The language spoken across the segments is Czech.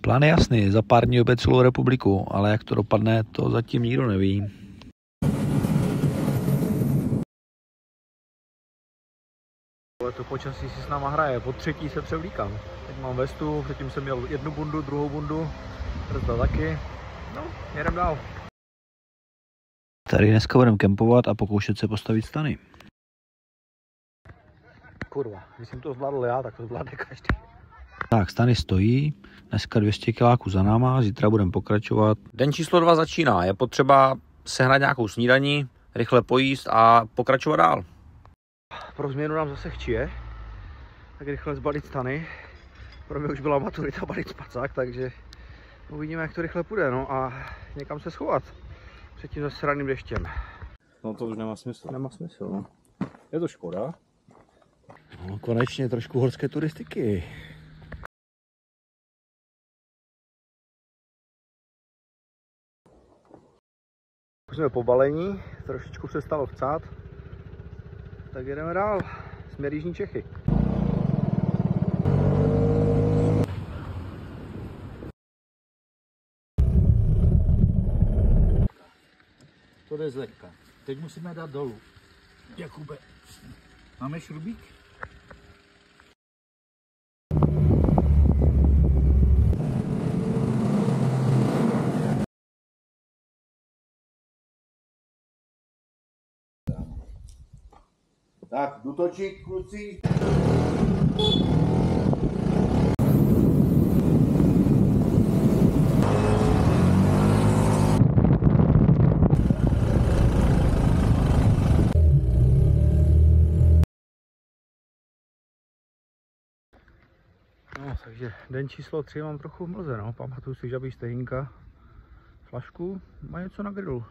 Plán je jasný, za pár dní obět celou republiku, ale jak to dopadne, to zatím nikdo neví. To počasí si s náma hraje, po třetí se převlíkám. Teď mám vestu, předtím jsem měl jednu bundu, druhou bundu, brzda taky. No, jedem dál. Tady dneska budeme kempovat a pokoušet se postavit stany. Kurva, když jsem to zvládl já, tak to zvládne každý. Tak, stany stojí, dneska 200 kiláků za náma, zítra budeme pokračovat. Den číslo 2 začíná, je potřeba sehnat nějakou snídani, rychle pojíst a pokračovat dál. Pro změnu nám zase chčije, tak rychle zbalit stany. Pro mě už byla maturita balit spacák, takže uvidíme, jak to rychle půjde, no a někam se schovat před tím zasraným deštěm. No to už nemá smysl. Nemá smysl, no. Je to škoda. No, konečně trošku horské turistiky. Už jsme pobalení, trošičku přestalo chcát, tak jedeme dál, směr jižní Čechy. To jde zlehka. Teď musíme dát dolů. Jakube, máme šrubík? Tak, jdu točit, kluci. No, takže den číslo 3 mám trochu v mlze, no. Pamatuju si žabí stejnka, flašku, má něco na grilu.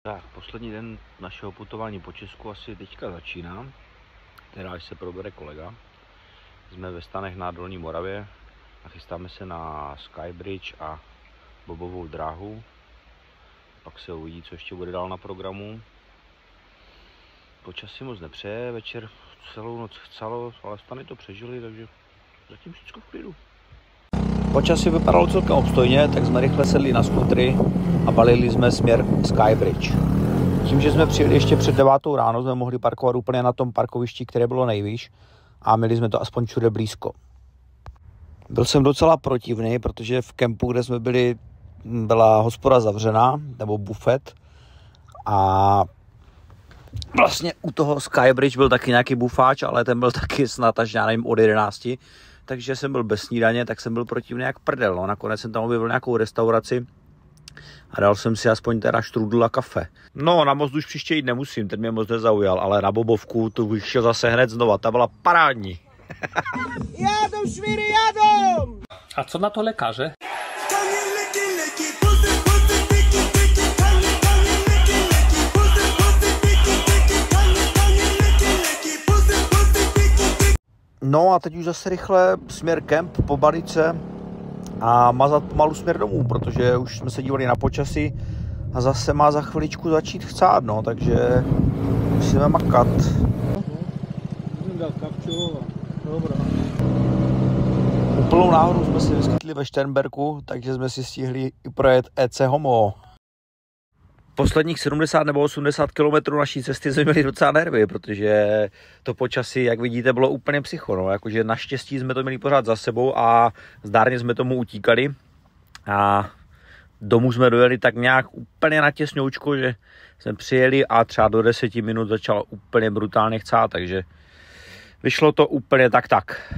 Tak, poslední den našeho putování po Česku asi teďka začíná, teda až se probere kolega. Jsme ve stanech na Dolní Moravě a chystáme se na Skybridge a bobovou dráhu. Pak se uvidí, co ještě bude dál na programu. Počasí moc nepřeje, večer celou noc chcelo, ale stany to přežili, takže zatím všechno v klidu. Počasí vypadalo celkem obstojně, tak jsme rychle sedli na skutry a balili jsme směr Skybridge. Tím, že jsme přijeli ještě před 9 ráno, jsme mohli parkovat úplně na tom parkovišti, které bylo nejvýš a měli jsme to aspoň všude blízko. Byl jsem docela protivný, protože v kempu, kde jsme byli, byla hospoda zavřená, nebo bufet a vlastně u toho Skybridge byl taky nějaký bufáč, ale ten byl taky snad až, já nevím, od 11. Takže jsem byl bez snídaně, tak jsem byl protivný jak prdel. No. Nakonec jsem tam objevil nějakou restauraci a dal jsem si aspoň teda štrudl a kafe. No, na most už příště jít nemusím, ten mě moc nezaujal, ale na bobovku tu bych šel zase hned znova, ta byla parádní. Jadą, švíry, jadą! A co na to lékaře? No a teď už zase rychle směr kemp, pobalit se a mazat pomalu směr domů, protože už jsme se dívali na počasí a zase má za chviličku začít chcát, no, takže musíme makat. Úplnou náhodou jsme si vyskytli ve Šternberku, takže jsme si stihli i projet EC Homo. Posledních 70 nebo 80 km naší cesty jsme měli docela nervy, protože to počasí, jak vidíte, bylo úplně psycho. No. Jakože naštěstí jsme to měli pořád za sebou a zdárně jsme tomu utíkali. A domů jsme dojeli tak nějak úplně na těsňoučku, že jsme přijeli a třeba do 10 minut začalo úplně brutálně chcát, takže vyšlo to úplně tak.